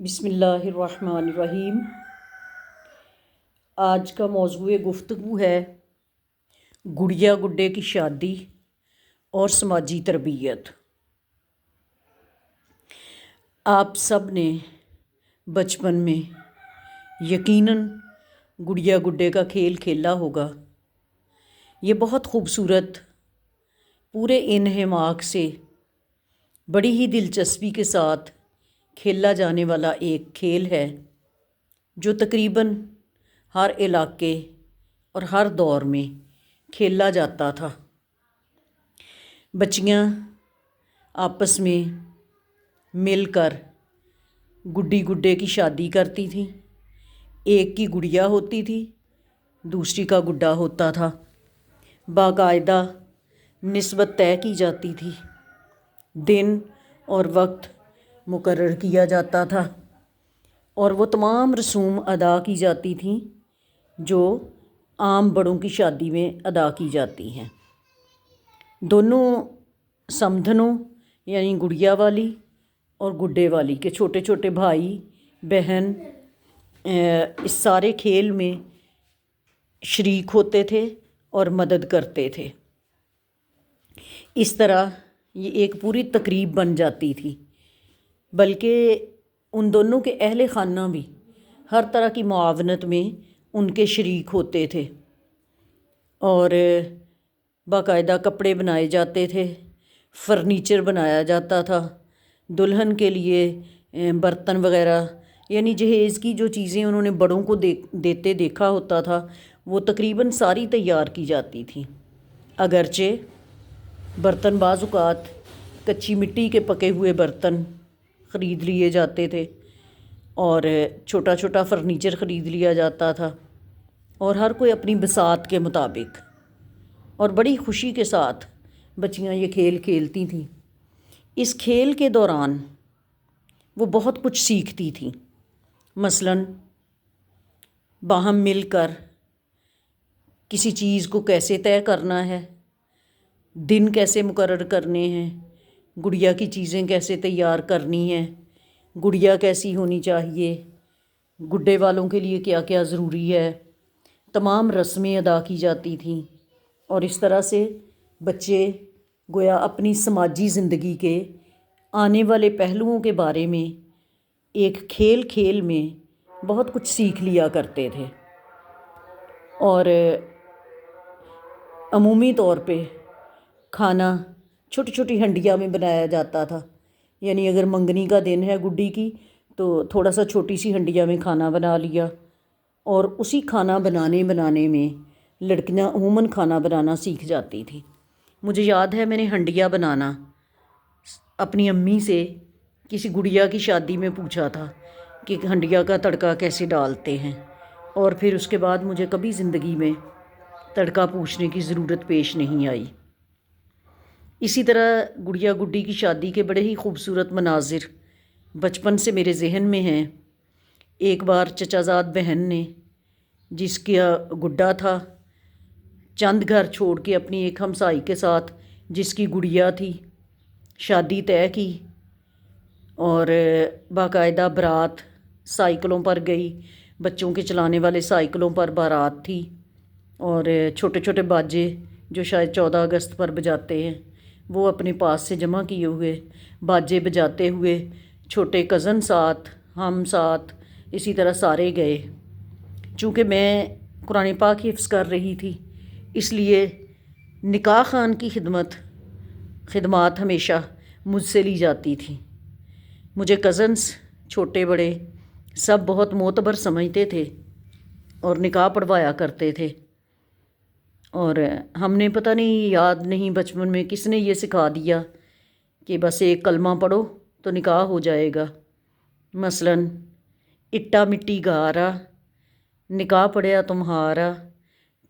بسم اللہ الرحمن الرحیم۔ آج کا موضوع گفتگو ہے گڑیا گڈے کی شادی اور سماجی تربیت۔ آپ سب نے بچپن میں یقیناً گڑیا گڈے کا کھیل کھیلا ہوگا۔ یہ بہت خوبصورت، پورے انہماک سے، بڑی ہی دلچسپی کے ساتھ کھیلا جانے والا ایک کھیل ہے جو تقریباً ہر علاقے اور ہر دور میں کھیلا جاتا تھا۔ بچیاں آپس میں مل کر گڈی گڈے کی شادی کرتی تھیں۔ ایک کی گڑیا ہوتی تھی، دوسری کا گڈا ہوتا تھا۔ باقاعدہ نسبت طے کی جاتی تھی، دن اور وقت مقرر کیا جاتا تھا اور وہ تمام رسوم ادا کی جاتی تھیں جو عام بڑوں کی شادی میں ادا کی جاتی ہیں۔ دونوں سمدھنوں یعنی گڑیا والی اور گڈے والی کے چھوٹے چھوٹے بھائی بہن اس سارے کھیل میں شریک ہوتے تھے اور مدد کرتے تھے۔ اس طرح یہ ایک پوری تقریب بن جاتی تھی، بلکہ ان دونوں کے اہل خانہ بھی ہر طرح کی معاونت میں ان کے شریک ہوتے تھے اور باقاعدہ کپڑے بنائے جاتے تھے، فرنیچر بنایا جاتا تھا، دلہن کے لیے برتن وغیرہ یعنی جہیز کی جو چیزیں انہوں نے بڑوں کو دیتے دیکھا ہوتا تھا وہ تقریباً ساری تیار کی جاتی تھیں۔ اگرچہ برتن بعض اوقات کچی مٹی کے پکے ہوئے برتن خرید لیے جاتے تھے اور چھوٹا چھوٹا فرنیچر خرید لیا جاتا تھا، اور ہر کوئی اپنی بساط کے مطابق اور بڑی خوشی کے ساتھ بچیاں یہ کھیل کھیلتی تھیں۔ اس کھیل کے دوران وہ بہت کچھ سیکھتی تھیں، مثلاً باہم مل کر کسی چیز کو کیسے طے کرنا ہے، دن کیسے مقرر کرنے ہیں، گڑیا کی چیزیں کیسے تیار کرنی ہیں، گڑیا کیسی ہونی چاہیے، گڈے والوں کے لیے کیا کیا ضروری ہے، تمام رسمیں ادا کی جاتی تھیں۔ اور اس طرح سے بچے گویا اپنی سماجی زندگی کے آنے والے پہلوؤں کے بارے میں ایک کھیل میں بہت کچھ سیکھ لیا کرتے تھے۔ اور عمومی طور پہ کھانا چھوٹی چھوٹی ہنڈیا میں بنایا جاتا تھا، یعنی اگر منگنی کا دن ہے گڈی کی تو تھوڑا سا چھوٹی سی ہنڈیا میں کھانا بنا لیا، اور اسی کھانا بنانے میں لڑکیاں عموماً کھانا بنانا سیکھ جاتی تھیں۔ مجھے یاد ہے میں نے ہنڈیا بنانا اپنی امی سے کسی گڑیا کی شادی میں پوچھا تھا کہ ہنڈیا کا تڑکا کیسے ڈالتے ہیں، اور پھر اس کے بعد مجھے کبھی زندگی میں تڑکا پوچھنے کی ضرورت پیش نہیں آئی۔ اسی طرح گڑیا گڈی کی شادی کے بڑے ہی خوبصورت مناظر بچپن سے میرے ذہن میں ہیں۔ ایک بار چچا زاد بہن نے، جس کا گڈا تھا، چند گھر چھوڑ کے اپنی ایک ہمسائی کے ساتھ جس کی گڑیا تھی شادی طے کی، اور باقاعدہ بارات سائیکلوں پر گئی، بچوں کے چلانے والے سائیکلوں پر بارات تھی، اور چھوٹے چھوٹے باجے جو شاید 14 اگست پر بجاتے ہیں وہ اپنے پاس سے جمع کیے ہوئے باجے بجاتے ہوئے، چھوٹے کزن ساتھ، ہم ساتھ، اسی طرح سارے گئے۔ چونکہ میں قرآن پاک حفظ کر رہی تھی اس لیے نکاح خوان کی خدمات ہمیشہ مجھ سے لی جاتی تھی۔ مجھے کزنس چھوٹے بڑے سب بہت معتبر سمجھتے تھے اور نکاح پڑھوایا کرتے تھے، اور ہم نے پتہ نہیں، یاد نہیں بچپن میں کس نے یہ سکھا دیا کہ بس ایک کلمہ پڑھو تو نکاح ہو جائے گا۔ مثلاً اٹا مٹی گارا، نکاح پڑھیا تمہارا،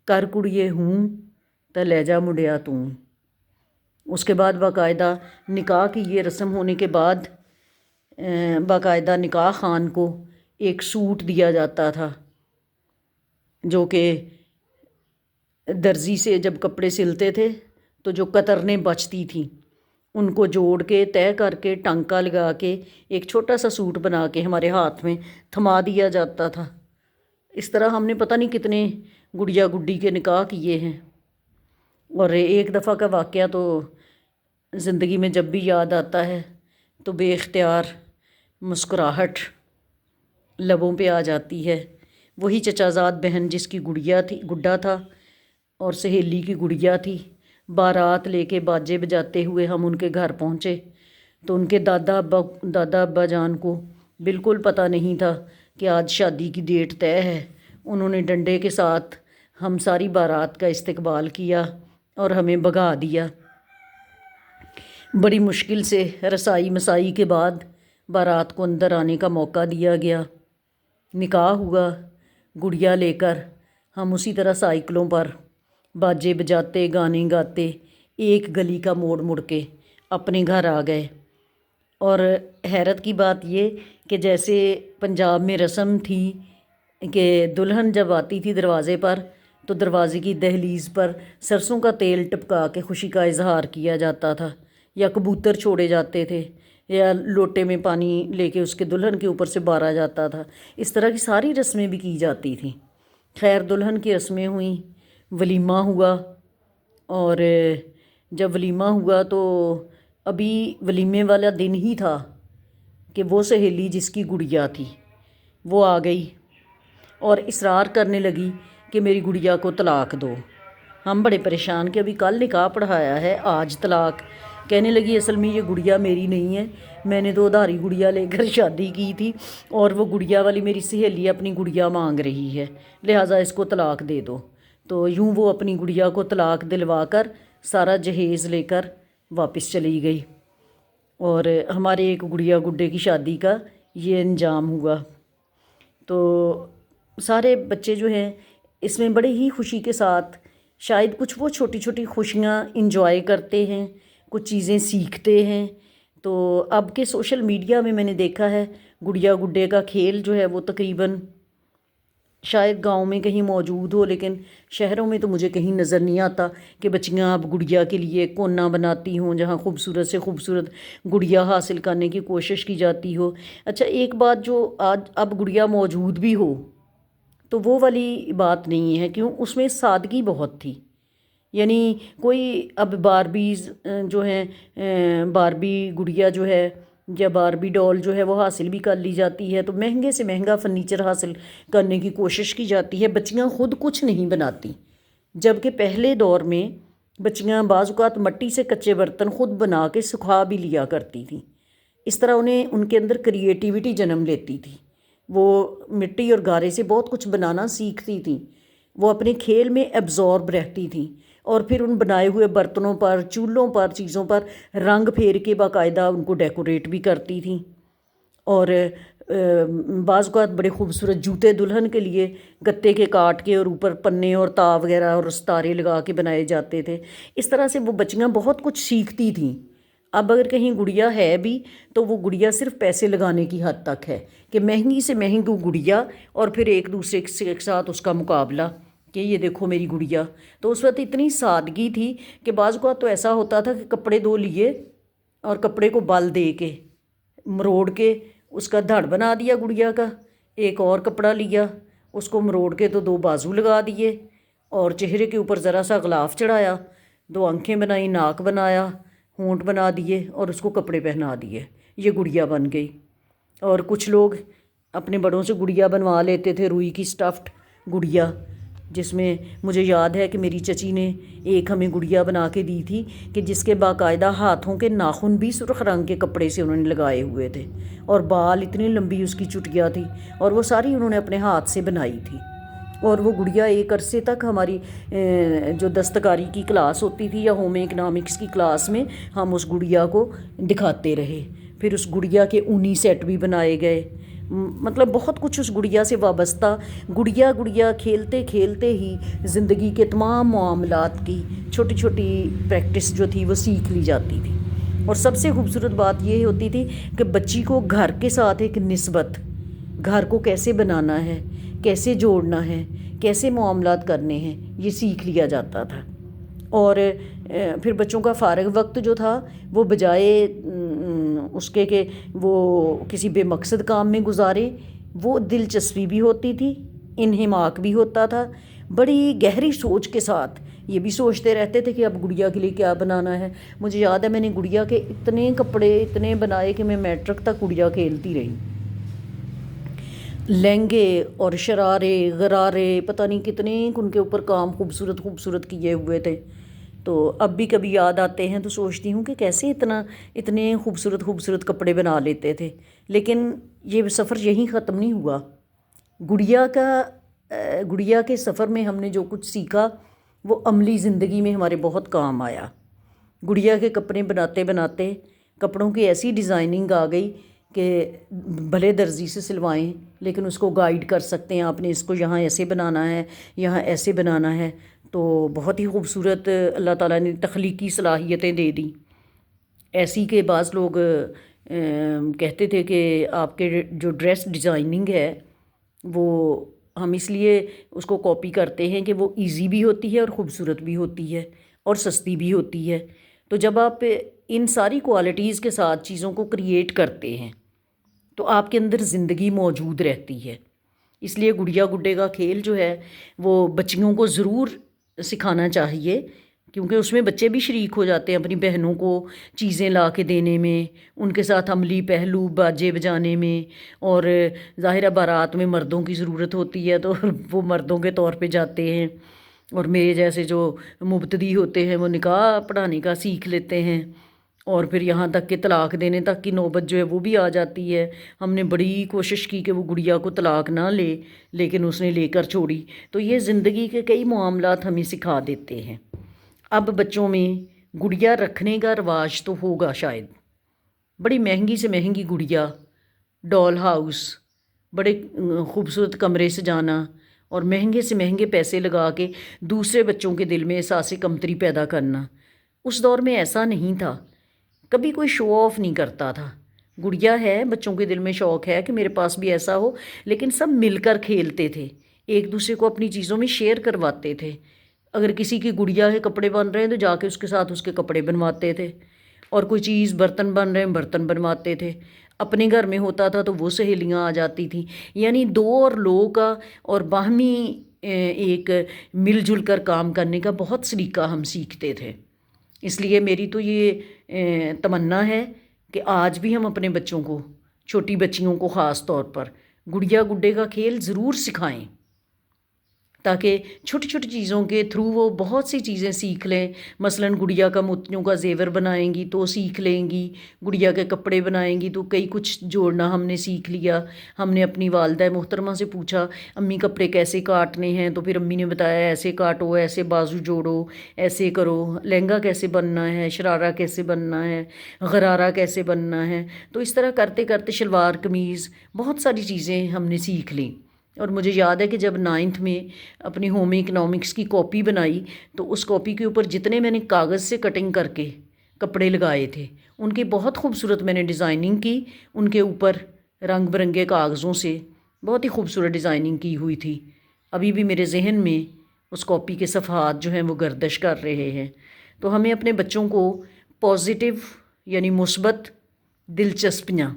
کر کڑیے ہوں تے لے جا منڈیا توں۔ اس کے بعد باقاعدہ نکاح کی یہ رسم ہونے کے بعد باقاعدہ نکاح خوان کو ایک سوٹ دیا جاتا تھا، جو کہ درزی سے جب کپڑے سلتے تھے تو جو کترنیں بچتی تھیں ان کو جوڑ کے طے کر کے ٹانکا لگا کے ایک چھوٹا سا سوٹ بنا کے ہمارے ہاتھ میں تھما دیا جاتا تھا۔ اس طرح ہم نے پتہ نہیں کتنے گڑیا گڈی کے نکاح کیے ہیں۔ اور ایک دفعہ کا واقعہ تو زندگی میں جب بھی یاد آتا ہے تو بے اختیار مسکراہٹ لبوں پہ آ جاتی ہے۔ وہی چچا زاد بہن جس کی گڑیا تھی، گڈا تھا اور سہیلی کی گڑیا تھی، بارات لے کے باجے بجاتے ہوئے ہم ان کے گھر پہنچے تو ان کے دادا ابا جان کو بالکل پتہ نہیں تھا کہ آج شادی کی ڈیٹ طے ہے۔ انہوں نے ڈنڈے کے ساتھ ہم ساری بارات کا استقبال کیا اور ہمیں بھگا دیا۔ بڑی مشکل سے رسائی مسائی کے بعد بارات کو اندر آنے کا موقع دیا گیا۔ نکاح ہوا گڑیا لے کر۔ ہم اسی طرح سائیکلوں پر باجے بجاتے گانے گاتے ایک گلی کا موڑ مڑ کے اپنے گھر آ گئے۔ اور حیرت کی بات یہ کہ جیسے پنجاب میں رسم تھی کہ دلہن جب آتی تھی دروازے پر تو دروازے کی دہلیز پر سرسوں کا تیل ٹپکا کے خوشی کا اظہار کیا جاتا تھا، یا کبوتر چھوڑے جاتے تھے، یا لوٹے میں پانی لے کے اس کے دلہن کے اوپر سے بارا جاتا تھا۔ اس طرح کی ساری رسمیں بھی کی جاتی تھیں۔ خیر دلہن کی رسمیں ہوئیں، ولیمہ ہوا، اور جب ولیمہ ہوا تو ابھی ولیمے والا دن ہی تھا کہ وہ سہیلی جس کی گڑیا تھی وہ آ گئی اور اصرار کرنے لگی کہ میری گڑیا کو طلاق دو۔ ہم بڑے پریشان کہ ابھی کل نکاح پڑھایا ہے، آج طلاق۔ کہنے لگی اصل میں یہ گڑیا میری نہیں ہے، میں نے تو ادھاری گڑیا لے کر شادی کی تھی اور وہ گڑیا والی میری سہیلی اپنی گڑیا مانگ رہی ہے، لہٰذا اس کو طلاق دے دو۔ تو یوں وہ اپنی گڑیا کو طلاق دلوا کر سارا جہیز لے کر واپس چلی گئی، اور ہمارے ایک گڑیا گڈے کی شادی کا یہ انجام ہوا۔ تو سارے بچے جو ہیں اس میں بڑے ہی خوشی کے ساتھ شاید کچھ وہ چھوٹی چھوٹی خوشیاں انجوائے کرتے ہیں، کچھ چیزیں سیکھتے ہیں۔ تو اب کے سوشل میڈیا میں نے دیکھا ہے گڑیا گڈے کا کھیل جو ہے وہ تقریباً شاید گاؤں میں کہیں موجود ہو، لیکن شہروں میں تو مجھے کہیں نظر نہیں آتا کہ بچیاں اب گڑیا کے لیے کونا بناتی ہوں جہاں خوبصورت سے خوبصورت گڑیا حاصل کرنے کی کوشش کی جاتی ہو۔ اچھا ایک بات جو آج اب گڑیا موجود بھی ہو تو وہ والی بات نہیں ہے، کیوں؟ اس میں سادگی بہت تھی۔ یعنی کوئی اب باربیز جو ہیں، باربی گڑیا جو ہے یا باربی ڈول جو ہے وہ حاصل بھی کر لی جاتی ہے، تو مہنگے سے مہنگا فرنیچر حاصل کرنے کی کوشش کی جاتی ہے۔ بچیاں خود کچھ نہیں بناتی، جبکہ پہلے دور میں بچیاں بعض اوقات مٹی سے کچے برتن خود بنا کے سکھا بھی لیا کرتی تھیں۔ اس طرح ان کے اندر کریٹیوٹی جنم لیتی تھی، وہ مٹی اور گارے سے بہت کچھ بنانا سیکھتی تھیں، وہ اپنے کھیل میں ایبزارب رہتی تھیں، اور پھر ان بنائے ہوئے برتنوں پر، چولہوں پر، چیزوں پر رنگ پھیر کے باقاعدہ ان کو ڈیکوریٹ بھی کرتی تھیں۔ اور بعض اوقات بڑے خوبصورت جوتے دلہن کے لیے گتے کے کاٹ کے اور اوپر پنے اور تا وغیرہ اور ستارے لگا کے بنائے جاتے تھے۔ اس طرح سے وہ بچیاں بہت کچھ سیکھتی تھیں۔ اب اگر کہیں گڑیا ہے بھی تو وہ گڑیا صرف پیسے لگانے کی حد تک ہے کہ مہنگی سے مہنگی گڑیا، اور پھر ایک دوسرے کے ساتھ اس کا مقابلہ کہ یہ دیکھو میری گڑیا۔ تو اس وقت اتنی سادگی تھی کہ بعض اوقات تو ایسا ہوتا تھا کہ کپڑے دو لیے اور کپڑے کو بل دے کے مروڑ کے اس کا دھڑ بنا دیا گڑیا کا، ایک اور کپڑا لیا اس کو مروڑ کے تو دو بازو لگا دیے اور چہرے کے اوپر ذرا سا غلاف چڑھایا، دو آنکھیں بنائیں، ناک بنایا، ہونٹ بنا دیے اور اس کو کپڑے پہنا دیے، یہ گڑیا بن گئی۔ اور کچھ لوگ اپنے بڑوں سے گڑیا بنوا لیتے تھے، روئی کی سٹفڈ گڑیا، جس میں مجھے یاد ہے کہ میری چچی نے ایک ہمیں گڑیا بنا کے دی تھی کہ جس کے باقاعدہ ہاتھوں کے ناخن بھی سرخ رنگ کے کپڑے سے انہوں نے لگائے ہوئے تھے، اور بال اتنی لمبی اس کی چٹیاں تھی، اور وہ ساری انہوں نے اپنے ہاتھ سے بنائی تھی۔ اور وہ گڑیا ایک عرصے تک ہماری جو دستکاری کی کلاس ہوتی تھی یا ہوم اکنامکس کی کلاس میں ہم اس گڑیا کو دکھاتے رہے۔ پھر اس گڑیا کے اونی سیٹ بھی بنائے گئے، مطلب بہت کچھ اس گڑیا سے وابستہ، گڑیا کھیلتے کھیلتے ہی زندگی کے تمام معاملات کی چھوٹی چھوٹی پریکٹس جو تھی وہ سیکھ لی جاتی تھی۔ اور سب سے خوبصورت بات یہ ہوتی تھی کہ بچی کو گھر کے ساتھ ایک نسبت، گھر کو کیسے بنانا ہے، کیسے جوڑنا ہے، کیسے معاملات کرنے ہیں، یہ سیکھ لیا جاتا تھا۔ اور پھر بچوں کا فارغ وقت جو تھا وہ بجائے اس کے کہ وہ کسی بے مقصد کام میں گزارے، وہ دلچسپی بھی ہوتی تھی، انہماک بھی ہوتا تھا، بڑی گہری سوچ کے ساتھ یہ بھی سوچتے رہتے تھے کہ اب گڑیا کے لیے کیا بنانا ہے۔ مجھے یاد ہے میں نے گڑیا کے اتنے کپڑے اتنے بنائے کہ میں میٹرک تک گڑیا کھیلتی رہی، لہنگے اور شرارے غرارے پتہ نہیں کتنے ان کے اوپر کام خوبصورت خوبصورت کیے ہوئے تھے۔ تو اب بھی کبھی یاد آتے ہیں تو سوچتی ہوں کہ کیسے اتنے خوبصورت خوبصورت کپڑے بنا لیتے تھے۔ لیکن یہ سفر یہیں ختم نہیں ہوا۔ گڑیا کے سفر میں ہم نے جو کچھ سیکھا وہ عملی زندگی میں ہمارے بہت کام آیا۔ گڑیا کے کپڑے بناتے بناتے کپڑوں کی ایسی ڈیزائننگ آ گئی کہ بھلے درزی سے سلوائیں لیکن اس کو گائیڈ کر سکتے ہیں، آپ نے اس کو یہاں ایسے بنانا ہے، یہاں ایسے بنانا ہے۔ تو بہت ہی خوبصورت اللہ تعالیٰ نے تخلیقی صلاحیتیں دے دیں، ایسی کہ بعض لوگ کہتے تھے کہ آپ کے جو ڈریس ڈیزائننگ ہے وہ ہم اس لیے اس کو کاپی کرتے ہیں کہ وہ ایزی بھی ہوتی ہے اور خوبصورت بھی ہوتی ہے اور سستی بھی ہوتی ہے۔ تو جب آپ ان ساری کوالٹیز کے ساتھ چیزوں کو کریٹ کرتے ہیں تو آپ کے اندر زندگی موجود رہتی ہے۔ اس لیے گڑیا گڈے کا کھیل جو ہے وہ بچیوں کو ضرور سکھانا چاہیے، کیونکہ اس میں بچے بھی شریک ہو جاتے ہیں اپنی بہنوں کو چیزیں لا کے دینے میں، ان کے ساتھ عملی پہلو باجے بجانے میں، اور ظاہرہ بارات میں مردوں کی ضرورت ہوتی ہے تو وہ مردوں کے طور پہ جاتے ہیں، اور میرے جیسے جو مبتدی ہوتے ہیں وہ نکاح پڑھانے کا سیکھ لیتے ہیں، اور پھر یہاں تک کہ طلاق دینے تک کی نوبت جو ہے وہ بھی آ جاتی ہے۔ ہم نے بڑی کوشش کی کہ وہ گڑیا کو طلاق نہ لے، لیکن اس نے لے کر چھوڑی۔ تو یہ زندگی کے کئی معاملات ہمیں سکھا دیتے ہیں۔ اب بچوں میں گڑیا رکھنے کا رواج تو ہوگا شاید، بڑی مہنگی سے مہنگی گڑیا، ڈول ہاؤس، بڑے خوبصورت کمرے سجانا اور مہنگے سے مہنگے پیسے لگا کے دوسرے بچوں کے دل میں احساس کمتری پیدا کرنا۔ اس دور میں ایسا نہیں تھا، کبھی کوئی شو آف نہیں کرتا تھا۔ گڑیا ہے، بچوں کے دل میں شوق ہے کہ میرے پاس بھی ایسا ہو، لیکن سب مل کر کھیلتے تھے، ایک دوسرے کو اپنی چیزوں میں شیئر کرواتے تھے۔ اگر کسی کی گڑیا کے کپڑے بن رہے ہیں تو جا کے اس کے ساتھ اس کے کپڑے بنواتے تھے، اور کوئی چیز برتن بن رہے ہیں برتن بنواتے تھے۔ اپنے گھر میں ہوتا تھا تو وہ سہیلیاں آ جاتی تھیں، یعنی دو اور لوگوں کا اور باہمی ایک مل جل کر کام کرنے کا بہت سلیقہ ہم سیکھتے تھے۔ اس لیے میری تو یہ تمنا ہے کہ آج بھی ہم اپنے بچوں کو، چھوٹی بچیوں کو خاص طور پر گڑیا گڈے کا کھیل ضرور سکھائیں، تاکہ چھوٹی چھوٹی چیزوں کے تھرو وہ بہت سی چیزیں سیکھ لیں۔ مثلاً گڑیا کا موتیوں کا زیور بنائیں گی تو سیکھ لیں گی، گڑیا کے کپڑے بنائیں گی تو کئی کچھ جوڑنا ہم نے سیکھ لیا۔ ہم نے اپنی والدہ محترمہ سے پوچھا امی کپڑے کیسے کاٹنے ہیں، تو پھر امی نے بتایا ایسے کاٹو، ایسے بازو جوڑو، ایسے کرو، لہنگا کیسے بننا ہے، شرارہ کیسے بننا ہے، غرارہ کیسے بننا ہے۔ تو اس طرح کرتے کرتے شلوار قمیض بہت ساری چیزیں ہم نے سیکھ لیں۔ اور مجھے یاد ہے کہ جب 9th میں اپنی ہوم اکنامکس کی کاپی بنائی تو اس کاپی کے اوپر جتنے میں نے کاغذ سے کٹنگ کر کے کپڑے لگائے تھے ان کی بہت خوبصورت میں نے ڈیزائننگ کی، ان کے اوپر رنگ برنگے کاغذوں سے بہت ہی خوبصورت ڈیزائننگ کی ہوئی تھی۔ ابھی بھی میرے ذہن میں اس کاپی کے صفحات جو ہیں وہ گردش کر رہے ہیں۔ تو ہمیں اپنے بچوں کو پازیٹیو یعنی مثبت دلچسپیاں،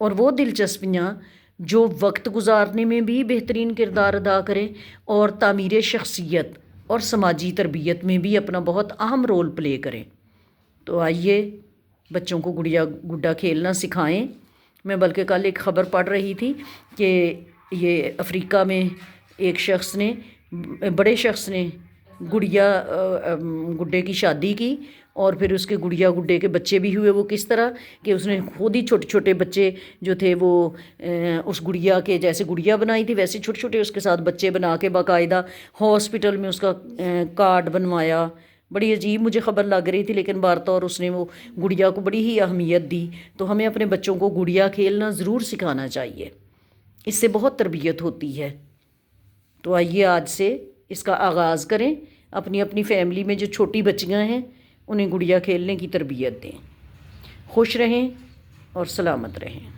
اور وہ دلچسپیاں جو وقت گزارنے میں بھی بہترین کردار ادا کریں اور تعمیر شخصیت اور سماجی تربیت میں بھی اپنا بہت اہم رول پلے کریں۔ تو آئیے بچوں کو گڑیا گڈا کھیلنا سکھائیں۔ میں بلکہ کل ایک خبر پڑھ رہی تھی کہ یہ افریقہ میں ایک شخص نے، بڑے شخص نے گڈے کی شادی کی، اور پھر اس کے گڑیا گڈے کے بچے بھی ہوئے۔ وہ کس طرح کہ اس نے خود ہی چھوٹے چھوٹے بچے جو تھے وہ اس گڑیا کے جیسے گڑیا بنائی تھی ویسے چھوٹے چھوٹے اس کے ساتھ بچے بنا کے باقاعدہ ہاسپٹل میں اس کا کارڈ بنوایا۔ بڑی عجیب مجھے خبر لگ رہی تھی، لیکن بارطور اس نے وہ گڑیا کو بڑی ہی اہمیت دی۔ تو ہمیں اپنے بچوں کو گڑیا کھیلنا ضرور سکھانا چاہیے، اس سے بہت تربیت ہوتی ہے۔ تو آئیے آج سے اس کا آغاز کریں، اپنی اپنی فیملی میں جو چھوٹی بچیاں ہیں انہیں گڑیا کھیلنے کی تربیت دیں۔ خوش رہیں اور سلامت رہیں۔